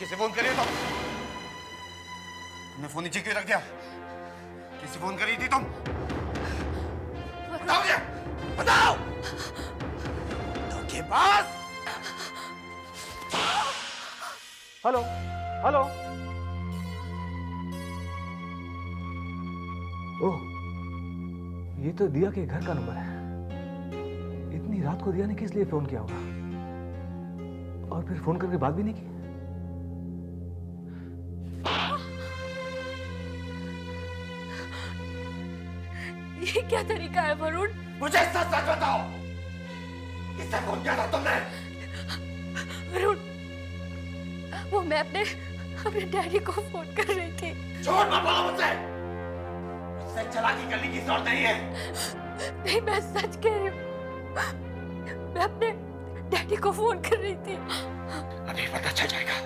किसे फोन करी तुम? तुमने फोन नीचे क्यों रख दिया? किसे फोन करी थी तुम? बताओ मुझे, बताओ। धोखेबाज। Hello hello. ओह, ये तो दिया के घर का नंबर है। इतनी रात को दिया ने किस लिए फोन किया होगा? और फिर फोन करके बात भी नहीं की। ये क्या तरीका है वरुण? मुझे सच सच बताओ, किससे फोन किया था तुमने? वरुण, वो मैं अपने डैडी को फोन कर रही थी। झूठ मत बोलो मुझसे। मुझसे चालाकी करने की जरूरत नहीं है। नहीं, मैं सच कह रही हूँ। मैं अपने डैडी को फोन कर रही थी। अभी पता चल जाएगा।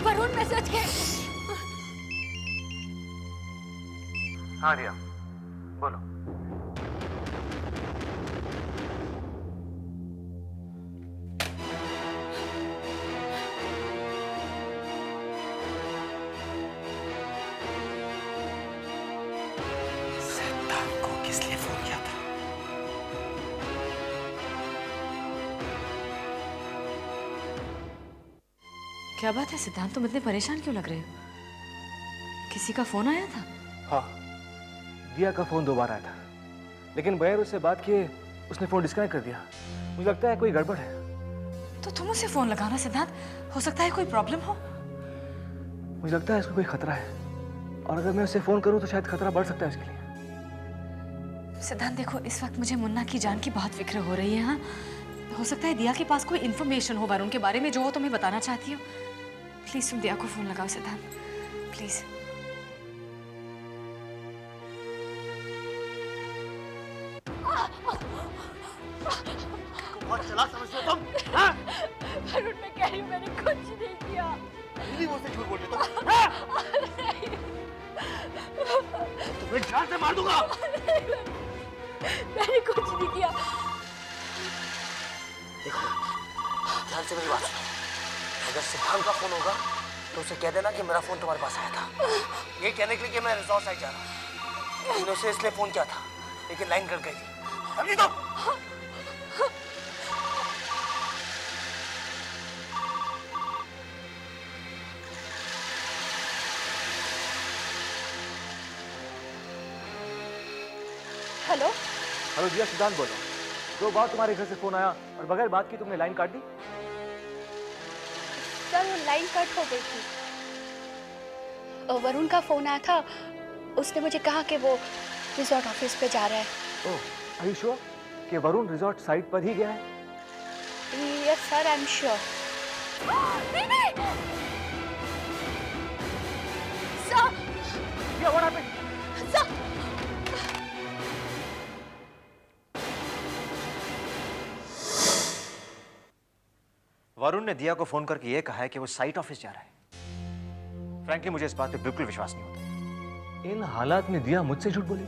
वरुण, मैं सच कह। हाँ दिया, बोलो। शैतान को किस लिए फोन किया था? क्या बात है सिद्धांत, तुम इतने परेशान क्यों लग रहे हो? किसी का फोन आया था? हाँ, दिया का फोन 2 बार आया था, लेकिन बगैर उससे बात किए उसने फोन डिस्कनेक्ट कर दिया। मुझे लगता है कोई गड़बड़ है। तो तुम उसे फोन लगाना सिद्धांत, हो सकता है कोई प्रॉब्लम हो। मुझे लगता है इसको कोई खतरा है, और अगर मैं उसे फोन करूं तो शायद खतरा बढ़ सकता है उसके लिए। सिद्धांत देखो, इस वक्त मुझे मुन्ना की जान की बहुत फिक्र हो रही है। हाँ, हो सकता है दिया के पास कोई इन्फॉर्मेशन हो वरुण के बारे में जो वो तुम्हें बताना चाहती हो। प्लीज तुम दिया को फोन लगाओ सिद्धांत, प्लीज। बहुत चला समझते हो तुम? हाँ? वरुण, मैं कह रही हूँ मैंने कुछ नहीं किया। दिल्ली मुझसे झूठ बोल रहे हो तुम? हाँ? तुम्हें जान से मार दूंगा। मैंने कुछ नहीं किया। देखो, ध्यान से मेरी बात सुनो। अगर सिद्धांत का फोन होगा तो उसे कह देना कि मेरा फोन तुम्हारे पास आया था, ये कहने के लिए कि मैं रिजॉर्ट साइड जा रहा हूँ। मैंने उसे इसलिए फोन किया था, लेकिन लाइन कट गई थी। समझी तुम? हेलो हेलो दिया, सिद्धांत बोल रहा हूँ। 2 बार तुम्हारे घर से फोन आया और बगैर बात की तुमने लाइन काट दी। सर, वो लाइन कट हो गई थी। वरुण का फोन आया था, उसने मुझे कहा कि वो रिजॉर्ट ऑफिस पे जा रहा है। ओह, आर यू श्योर कि वरुण रिजॉर्ट साइट पर ही गया है? Yes sir, I am sure. दिया, व्हाट हैपेंड? वरुण ने दिया को फोन करके यह कहा है कि वो साइट ऑफिस जा रहा है। फ्रैंकली मुझे इस बात पे बिल्कुल विश्वास नहीं होता। इन हालात में दिया मुझसे झूठ बोली,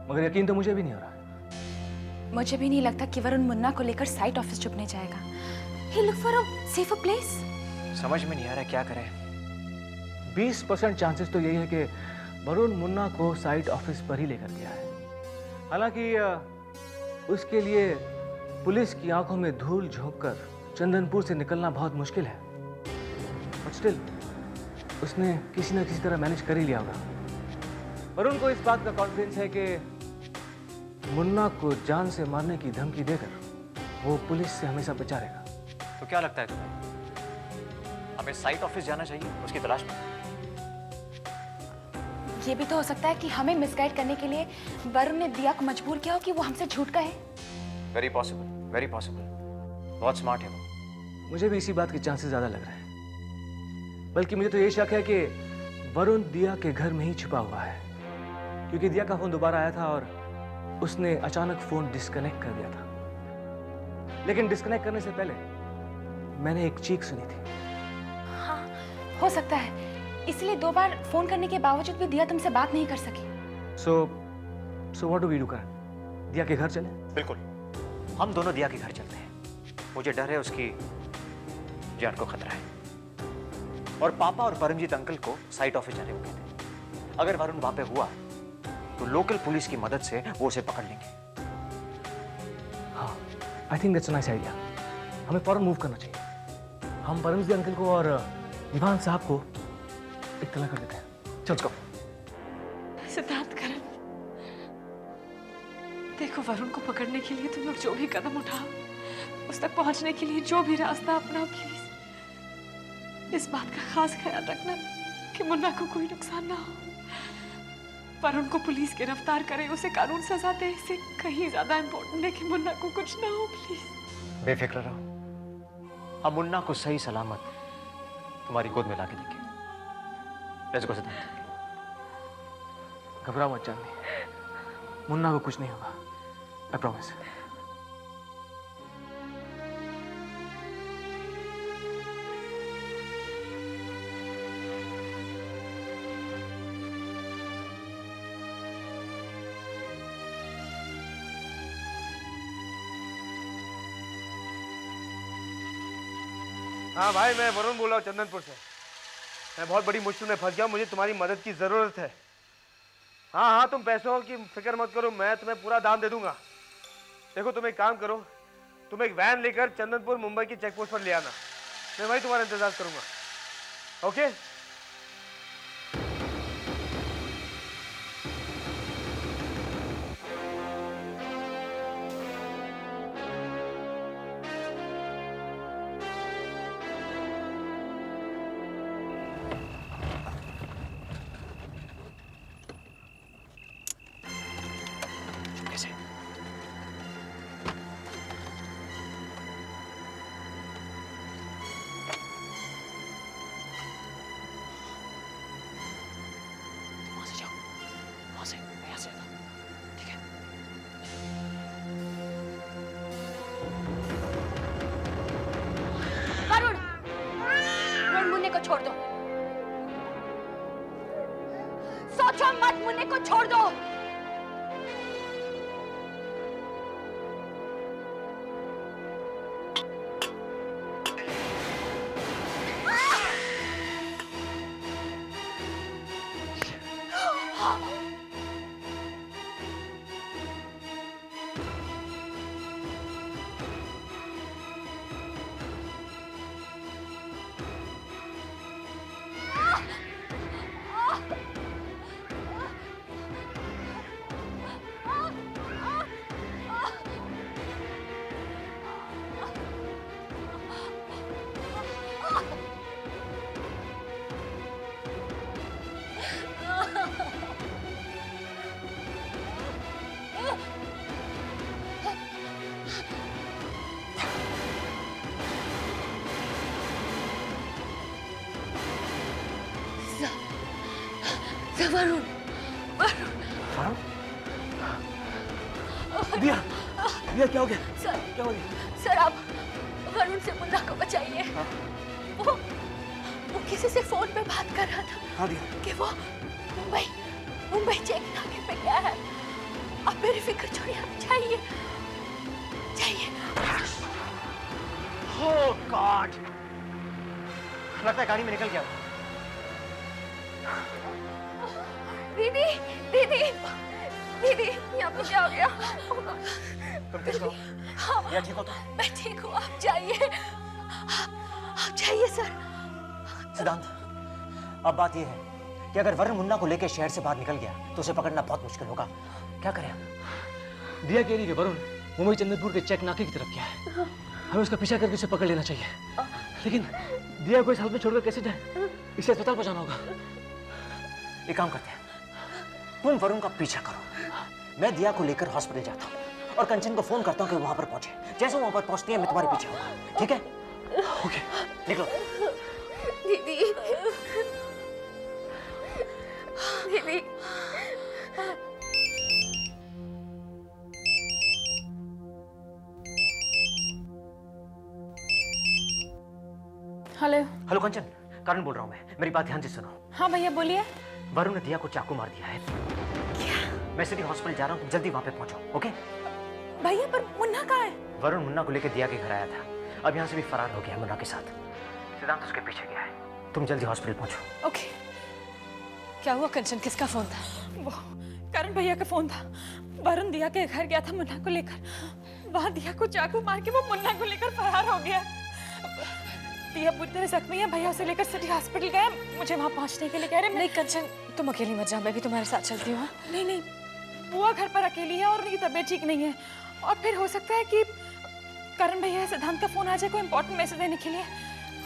मगर यकीन तो मुझे भी नहीं हो रहा। मुझे भी नहीं लगता कि वरुण मुन्ना को लेकर साइट ऑफिस छुपने जाएगा। He look for a safer place. समझ में नहीं आ रहा क्या करें। 20% चांसेस तो यही है कि वरुण मुन्ना को साइट ऑफिस पर ही लेकर गया है। हालांकि उसके लिए पुलिस की आंखों में धूल झोंककर चंदनपुर से निकलना बहुत मुश्किल है, बट स्टिल उसने किसी न किसी तरह मैनेज कर ही लिया होगा। वरुण को इस बात का कॉन्फिडेंस है कि मुन्ना को जान से मारने की धमकी देकर वो पुलिस से हमेशा बचा रहेगा। तो क्या लगता है तुम्हें, हमें साइट ऑफिस जाना चाहिए उसकी तलाश में? ये भी तो हो सकता है कि हमें मिसगाइड करने के लिए वरुण ने दिया को मजबूर किया हो कि वो हमसे झूठ कहे। Very possible, very possible. बहुत स्मार्ट है वो। मुझे भी इसी बात के चांसेस ज्यादा लग रहे हैं, बल्कि मुझे तो ये शक है कि वरुण दिया के घर में ही छुपा हुआ है, क्योंकि दिया का फोन दोबारा आया था और उसने अचानक फोन डिस्कनेक्ट कर दिया था। लेकिन डिस्कनेक्ट करने से पहले मैंने एक चीख सुनी थी। हाँ, हो सकता है इसलिए 2 बार फोन करने के बावजूद भी दिया तुमसे बात नहीं कर सकी। So what do we do Karan? Diya के घर चले? बिल्कुल, हम दोनों दिया के घर चलते हैं। मुझे डर है उसकी जान को खतरा है। और पापा और परमजीत अंकल को साइट ऑफिस जाने को कहते हैं। अगर वरुण वहां पे हुआ तो लोकल पुलिस की मदद से वो उसे पकड़ लेंगे। हाँ, I think that's a nice idea. हमें फौरन मूव करना चाहिए। हम परमजीत अंकल को और दीवान साहब को इत्तला कर देते हैं। चल go। सिद्धांत करण, देखो वरुण को पकड़ने के लिए तुम लोग जो भी कदम उठाओ, उस तक पहुंचने के लिए जो भी रास्ता अपनाओ, प्लीज इस बात का खास ख्याल रखना कि मुन्ना को कोई नुकसान ना हो। वरुण को पुलिस गिरफ्तार करे, उसे कानून सजा दे, इससे कहीं ज्यादा इम्पोर्टेंट है कि मुन्ना को कुछ ना हो। प्लीज बेफिक्र रहो, हम मुन्ना को सही सलामत तुम्हारी गोद में लाके देंगे। लेट्स गो सिद्धांत। घबराओ मत चांदनी, मुन्ना को कुछ नहीं होगा, आई प्रॉमिस। हाँ भाई, मैं वरुण बोल रहा हूँ चंदनपुर से। मैं बहुत बड़ी मुश्किल में फंस गया, मुझे तुम्हारी मदद की ज़रूरत है। हाँ हाँ, तुम पैसों की फिक्र मत करो, मैं तुम्हें पूरा दाम दे दूंगा। देखो तुम एक काम करो, तुम एक वैन लेकर चंदनपुर मुंबई की चेक पोस्ट पर ले आना, मैं वही तुम्हारा इंतजार करूंगा। ओके? छोड़ दो, सोचो मत, मुन्ने को छोड़ दो। वरुण, वरुण, दिया, दिया क्या हो गया? सर, क्या हो गया? सर आप वरुण से मुन्ना को बचाइए। वो किसी से फोन पे बात कर रहा था। हाँ दिया। कि वो मुंबई चेक नाके पे गया है। आप मेरी फिक्र छोड़िए, आप जाइए, जाइए। ओह गॉड, लगता है गाड़ी में निकल गया। दीदी, दीदी, दीदी, यहाँ पे क्या हो गया? तुम ठीक हो? हाँ, या ठीक हो तो? मैं ठीक हूँ, आप जाइए, आप जाइए सर। सिद्धांत, अब बात यह है कि अगर वरुण मुन्ना को लेकर शहर से बाहर निकल गया तो उसे पकड़ना बहुत मुश्किल होगा। क्या करें? दिया कह रही है वरुण मुंबई चंदनपुर के चेक नाके की तरफ गया है। हमें उसका पीछा करके उसे पकड़ लेना चाहिए। लेकिन दिया को इस हालत में छोड़कर कैसे जाए? इसे अस्पताल पहुंचाना होगा। एक काम करते हैं, तुम वरुण का पीछा करो, मैं दिया को लेकर हॉस्पिटल जाता हूँ और कंचन को फोन करता हूँ कि वो वहां पर पहुंचे। जैसे वहां पर पहुंचती है मैं तुम्हारे पीछे आऊंगा, ठीक है? ओके, निकलो। दीदी, दीदी, हेलो। हेलो कंचन, करण बोल रहा हूँ मैं, मेरी बात ध्यान से सुनो। हाँ भैया बोलिए। वरुण ने दिया को चाकू मार दिया है। क्या? मैं सिटी हॉस्पिटल जा रहा हूँ, तुम जल्दी वहां पे पहुंचो, ओके? भैया पर मुन्ना कहाँ है? वरुण मुन्ना को लेकर दिया के घर आया था, अब यहाँ से भी फरार हो गया मुन्ना के साथ। सिद्धांत उसके पीछे गया है। तुम जल्दी हॉस्पिटल पहुंचो। ओके। क्या हुआ कंचन, किसका फोन था? वो करण भैया का फोन था। वरुण दिया के घर गया था मुन्ना को लेकर। वहाँ दिया को चाकू मार के वो मुन्ना को लेकर फरार हो गया। दिया बुरी तरह जख्मी है, भैया उसे लेकर सिटी हॉस्पिटल गए, मुझे वहाँ पहुँचने के लिए कह रहे। नहीं कंचन, तुम अकेली मत जाओ, मैं भी तुम्हारे साथ चलती हूँ। नहीं नहीं, बुआ घर पर अकेली है और उनकी तबीयत ठीक नहीं है, और फिर हो सकता है कि करण भैया सिद्धांत का फोन आ जाए कोई इंपॉर्टेंट मैसेज देने के लिए।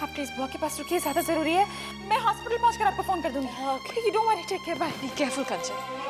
आप प्लीज बुआ के पास रुकिए, ज्यादा जरूरी है। मैं हॉस्पिटल पहुंचकर आपको फोन कर दूंगी। Okay, you don't worry, take care, bye. Be careful Kanchan.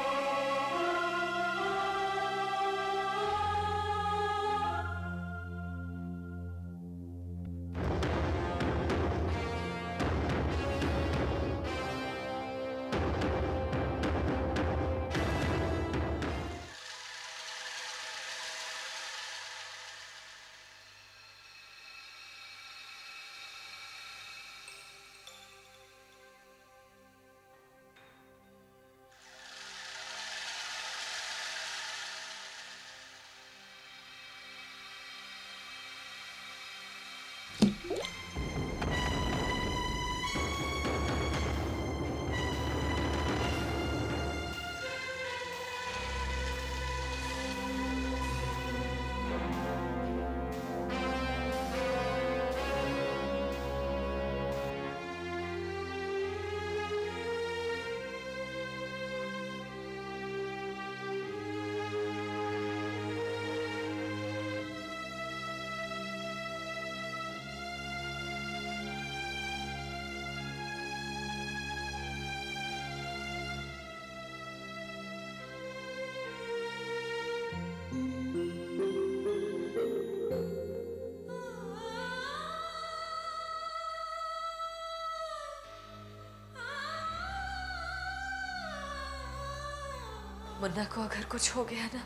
Munna को अगर कुछ हो गया ना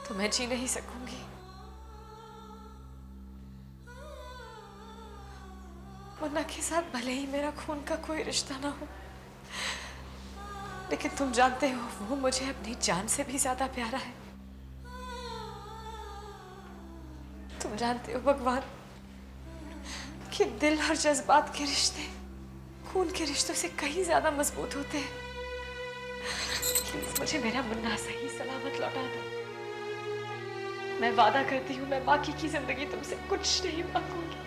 तो मैं जी नहीं सकूंगी। मुन्ना के साथ भले ही मेरा खून का कोई रिश्ता ना हो, लेकिन तुम जानते हो वो मुझे अपनी जान से भी ज्यादा प्यारा है। तुम जानते हो भगवान कि दिल और जज्बात के रिश्ते खून के रिश्तों से कहीं ज्यादा मजबूत होते हैं। प्लीज मुझे मेरा मुन्ना सही सलामत लौटा दो। मैं वादा करती हूँ मैं बाकी की जिंदगी तुमसे कुछ नहीं मांगूंगी।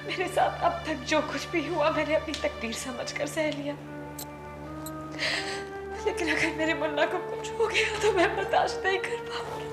मेरे साथ अब तक जो कुछ भी हुआ मैंने अपनी तकदीर समझकर सह लिया, लेकिन अगर मेरे मुन्ना को कुछ हो गया तो मैं बर्दाश्त नहीं कर पाऊंगी।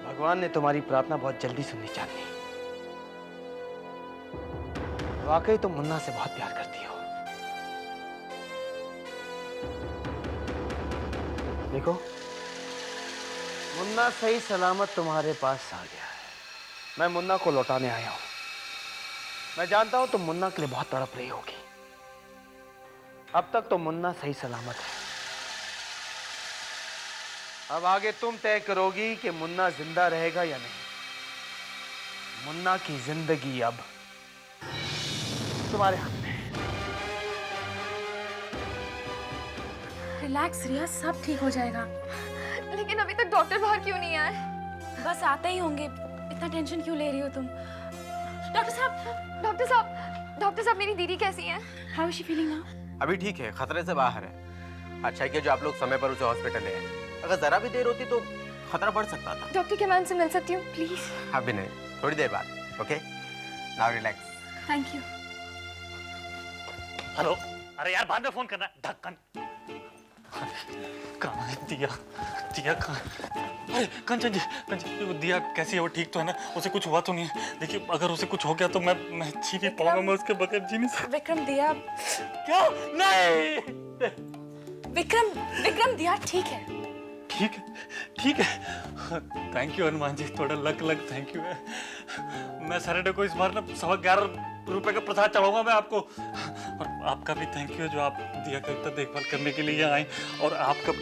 भगवान ने तुम्हारी प्रार्थना बहुत जल्दी सुननी चाहिए। वाकई तुम मुन्ना से बहुत प्यार करती हो। देखो, मुन्ना सही सलामत तुम्हारे पास आ गया है। मैं मुन्ना को लौटाने आया हूं। मैं जानता हूं तुम मुन्ना के लिए बहुत तड़प रही होगी। अब तक तो मुन्ना सही सलामत है। अब आगे तुम तय करोगी कि मुन्ना जिंदा रहेगा या नहीं। मुन्ना की जिंदगी अब तुम्हारे हाथ में है। रिलैक्स रिया, सब ठीक हो जाएगा। लेकिन अभी तक डॉक्टर बाहर क्यों नहीं आए? बस आते ही होंगे, इतना टेंशन क्यों ले रही हो तुम? डॉक्टर साहब मेरी दीदी कैसी है? How is she feeling now? अभी ठीक है, खतरे से बाहर है। अच्छा किया जो आप लोग समय पर उसे हॉस्पिटल ले आए। अगर जरा भी देर होती तो खतरा बढ़ सकता था। डॉक्टर के मैन से मिल सकती हूँ प्लीज? अभी नहीं, थोड़ी देर बाद। Okay, now relax. Thank you. Hello. अरे यार बाद में फोन करना, ढक्कन। कहाँ है दिया? दिया कहाँ? अरे कंचन जी, वो दिया कैसी है? वो ठीक तो है ना? उसे कुछ हुआ तो नहीं है? देखिए अगर उसे कुछ हो गया तो मैं जी नहीं पाऊंगा, मैं उसके बगैर जी नहीं सकता। विक्रम दिया, क्या? नहीं। विक्रम दिया ठीक है। ठीक है, ठीक है। थैंक यू हनुमान जी, थोड़ा लक थैंक यू है। मैं सैटरडे को इस बार ना 11.25 रुपए का प्रसाद चढ़ाऊंगा मैं आपको। और आपका भी थैंक यू जो आप दिया का इतना देखभाल करने के लिए यहाँ आए। और आपका,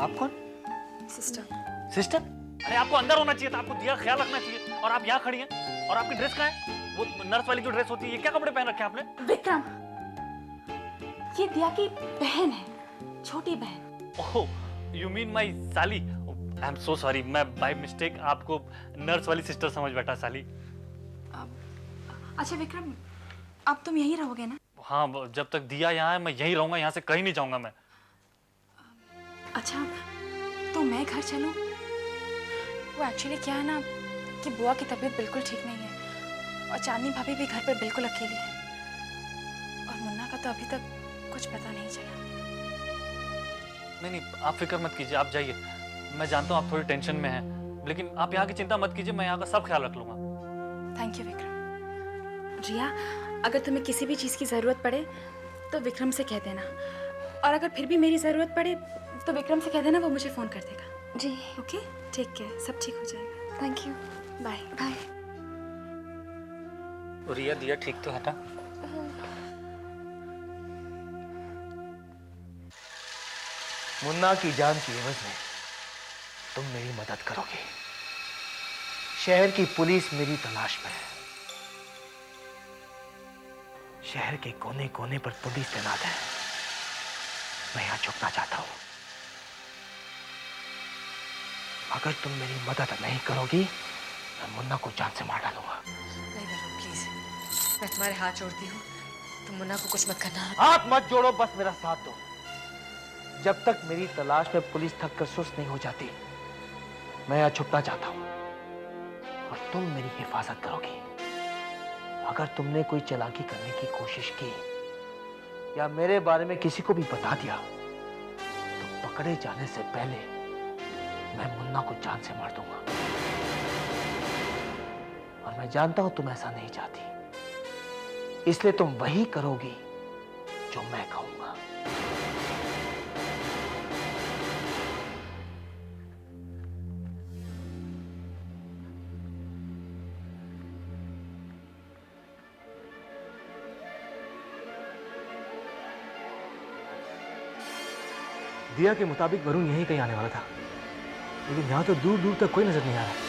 आप कौन? सिस्टर। सिस्टर? अरे आपको अंदर होना चाहिए था, आपको दिया ख्याल रखना चाहिए। और आप यहाँ खड़ी हैं और आपकी ड्रेस कहाँ है? वो नर्स वाली जो ड्रेस होती है, ये क्या कपड़े पहन रखे हैं आपने? विक्रम, ये दिया की बहन है, छोटी बहन। ओह, यू मीन माय साली? आई एम सो सॉरी, मैं बाय मिस्टेक आपको नर्स वाली सिस्टर समझ बैठा, साली। अच्छा विक्रम, अब तुम यहीं रहोगे ना? हाँ, जब तक दिया यहाँ है मैं यहीं रहूंगा, यहाँ से कहीं नहीं जाऊंगा मैं। अच्छा, तो मैं घर चलूं? वो एक्चुअली क्या है ना कि बुआ की तबीयत बिल्कुल ठीक नहीं है और चांदनी भाभी भी घर पर बिल्कुल अकेली है और मुन्ना का तो अभी तक कुछ पता नहीं चला। नहीं, आप फिक्र मत कीजिए, आप जाइए। मैं जानता हूँ आप थोड़ी टेंशन में हैं, लेकिन आप यहाँ की चिंता मत कीजिए, मैं यहाँ का सब ख्याल रख लूंगा। Thank you Vikram. रिया, अगर तुम्हें किसी भी चीज़ की ज़रूरत पड़े तो विक्रम से कह देना, और अगर फिर भी मेरी ज़रूरत पड़े तो विक्रम से कह देना, वो मुझे फ़ोन कर देगा। जी ओके, ठीक है, सब ठीक हो जाएगा। Thank you. Bye bye. Riya, Diya ठीक तो है ना? मुन्ना की जान की एवज में तुम मेरी मदद करोगे। शहर की पुलिस मेरी तलाश में है। शहर के कोने कोने पर पुलिस तैनात है। मैं यहां छुपना चाहता हूं। अगर तुम मेरी मदद नहीं करोगी, मैं मुन्ना को जान से मार डालूंगा। नहीं वरुण, प्लीज, मैं तुम्हारे हाथ जोड़ती हूँ, तुम मुन्ना को कुछ मत करना। हाथ मत जोड़ो, बस मेरा साथ दो। जब तक मेरी तलाश में पुलिस थक कर सुस्त नहीं हो जाती, मैं यहां छुपना चाहता हूं और तुम मेरी हिफाजत करोगी। अगर तुमने कोई चालाकी करने की कोशिश की या मेरे बारे में किसी को भी बता दिया, तो पकड़े जाने से पहले मैं मुन्ना को जान से मार दूंगा। और मैं जानता हूं तुम ऐसा नहीं चाहती, इसलिए तुम वही करोगी जो मैं कहूंगा। दिया के मुताबिक वरुण यहीं कहीं आने वाला था, लेकिन यहाँ तो दूर दूर तक कोई नजर नहीं आ रहा।